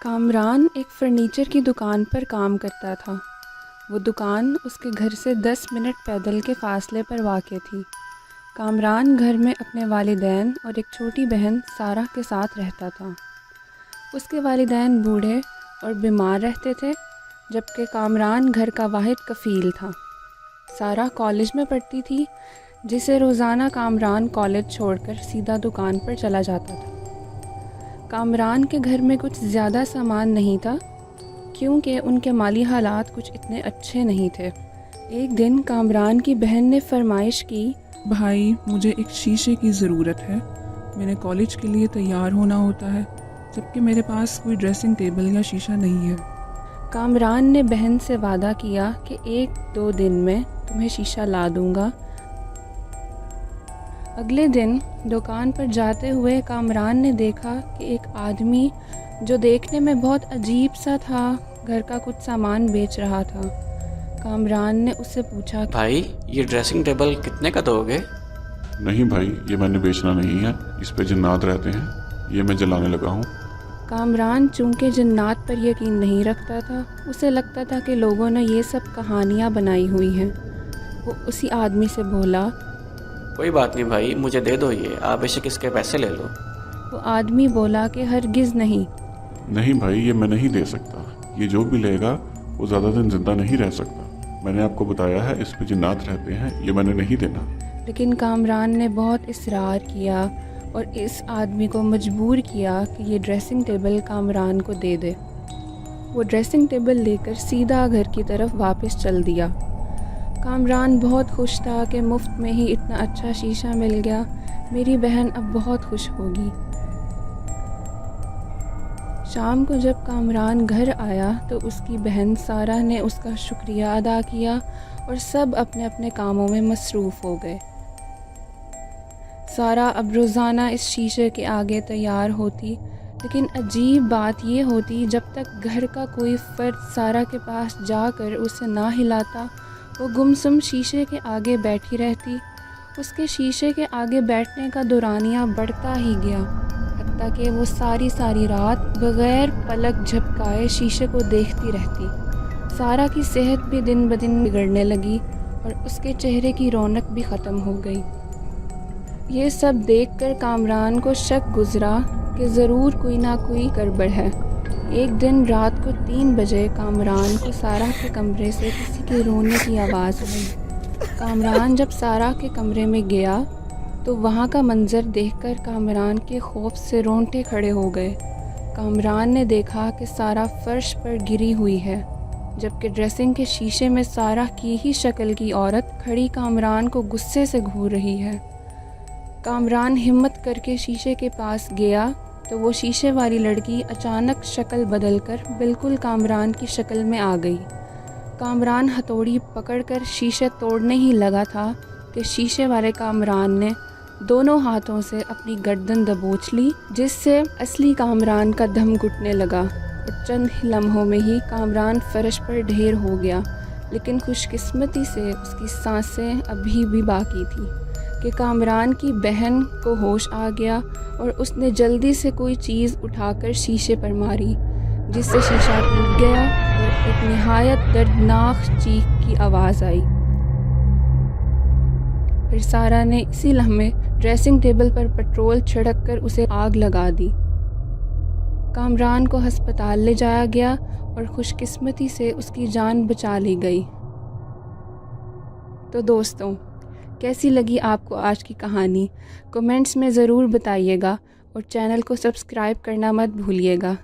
کامران ایک فرنیچر کی دکان پر کام کرتا تھا۔ وہ دکان اس کے گھر سے 10 منٹ پیدل کے فاصلے پر واقع تھی۔ کامران گھر میں اپنے والدین اور ایک چھوٹی بہن سارہ کے ساتھ رہتا تھا۔ اس کے والدین بوڑھے اور بیمار رہتے تھے، جبکہ کامران گھر کا واحد کفیل تھا۔ سارہ کالج میں پڑھتی تھی، جسے روزانہ کامران کالج چھوڑ کر سیدھا دکان پر چلا جاتا تھا۔ کامران کے گھر میں کچھ زیادہ سامان نہیں تھا، کیونکہ ان کے مالی حالات کچھ اتنے اچھے نہیں تھے۔ ایک دن کامران کی بہن نے فرمائش کی، بھائی مجھے ایک شیشے کی ضرورت ہے، میں نے کالج کے لیے تیار ہونا ہوتا ہے، جبکہ میرے پاس کوئی ڈریسنگ ٹیبل یا شیشہ نہیں ہے۔ کامران نے بہن سے وعدہ کیا کہ 1-2 دن میں تمہیں شیشہ لا دوں گا۔ اگلے دن دکان پر جاتے ہوئے کامران نے دیکھا کہ ایک آدمی جو دیکھنے میں بہت عجیب سا تھا، گھر کا کچھ سامان بیچ رہا تھا۔ کامران نے اس سے پوچھا، بھائی یہ ڈریسنگ ٹیبل کتنے کا دو گے؟ نہیں بھائی، یہ میں نے بیچنا نہیں ہے، اس پہ جنات رہتے ہیں، یہ میں جلانے لگا ہوں۔ کامران چونکہ جنات پر یقین نہیں رکھتا تھا، اسے لگتا تھا کہ لوگوں نے یہ سب کہانیاں بنائی ہوئی ہیں۔ وہ اسی آدمی سے بولا، کوئی بات نہیں بھائی، مجھے دے دو، یہ آپ بے شک اس کے پیسے لے لو۔ وہ آدمی بولا کہ ہرگز نہیں۔ نہیں بھائی، یہ میں نہیں دے سکتا، یہ جو بھی لے گا وہ زیادہ دن زندہ نہیں رہ سکتا، میں نے آپ کو بتایا ہے اس پہ جنات رہتے ہیں، یہ میں نے نہیں دینا۔ لیکن کامران نے بہت اصرار کیا اور اس آدمی کو مجبور کیا کہ یہ ڈریسنگ ٹیبل کامران کو دے دے۔ وہ ڈریسنگ ٹیبل لے کر سیدھا گھر کی طرف واپس چل دیا۔ کامران بہت خوش تھا کہ مفت میں ہی اتنا اچھا شیشہ مل گیا، میری بہن اب بہت خوش ہوگی۔ شام کو جب کامران گھر آیا تو اس کی بہن سارہ نے اس کا شکریہ ادا کیا اور سب اپنے اپنے کاموں میں مصروف ہو گئے۔ سارہ اب روزانہ اس شیشے کے آگے تیار ہوتی، لیکن عجیب بات یہ ہوتی جب تک گھر کا کوئی فرد سارہ کے پاس جا کر اسے نہ ہلاتا، وہ گمسم شیشے کے آگے بیٹھی رہتی۔ اس کے شیشے کے آگے بیٹھنے کا دورانیہ بڑھتا ہی گیا، حتیٰ کہ وہ ساری رات بغیر پلک جھپکائے شیشے کو دیکھتی رہتی۔ سارہ کی صحت بھی دن بدن بگڑنے لگی اور اس کے چہرے کی رونق بھی ختم ہو گئی۔ یہ سب دیکھ کر کامران کو شک گزرا کہ ضرور کوئی نہ کوئی گڑبڑ ہے۔ ایک دن رات کو 3 بجے کامران کو سارہ کے کمرے سے کسی کے رونے کی آواز آئی۔ کامران جب سارہ کے کمرے میں گیا تو وہاں کا منظر دیکھ کر کامران کے خوف سے رونگٹے کھڑے ہو گئے۔ کامران نے دیکھا کہ سارہ فرش پر گری ہوئی ہے، جبکہ ڈریسنگ کے شیشے میں سارہ کی ہی شکل کی عورت کھڑی کامران کو غصے سے گھور رہی ہے۔ کامران ہمت کر کے شیشے کے پاس گیا تو وہ شیشے والی لڑکی اچانک شکل بدل کر بالکل کامران کی شکل میں آ گئی۔ کامران ہتھوڑی پکڑ کر شیشے توڑنے ہی لگا تھا کہ شیشے والے کامران نے دونوں ہاتھوں سے اپنی گردن دبوچ لی، جس سے اصلی کامران کا دم گھٹنے لگا اور چند ہی لمحوں میں ہی کامران فرش پر ڈھیر ہو گیا۔ لیکن خوش قسمتی سے اس کی سانسیں ابھی بھی باقی تھی کہ کامران کی بہن کو ہوش آ گیا اور اس نے جلدی سے کوئی چیز اٹھا کر شیشے پر ماری، جس سے شیشہ ٹوٹ گیا اور ایک نہایت دردناک چیخ کی آواز آئی۔ پھر سارہ نے اسی لمحے ڈریسنگ ٹیبل پر پٹرول چھڑک کر اسے آگ لگا دی۔ کامران کو ہسپتال لے جایا گیا اور خوش قسمتی سے اس کی جان بچا لی گئی۔ تو دوستوں، کیسی لگی آپ کو آج کی کہانی؟ کمنٹس میں ضرور بتائیے گا اور چینل کو سبسکرائب کرنا مت بھولیے گا۔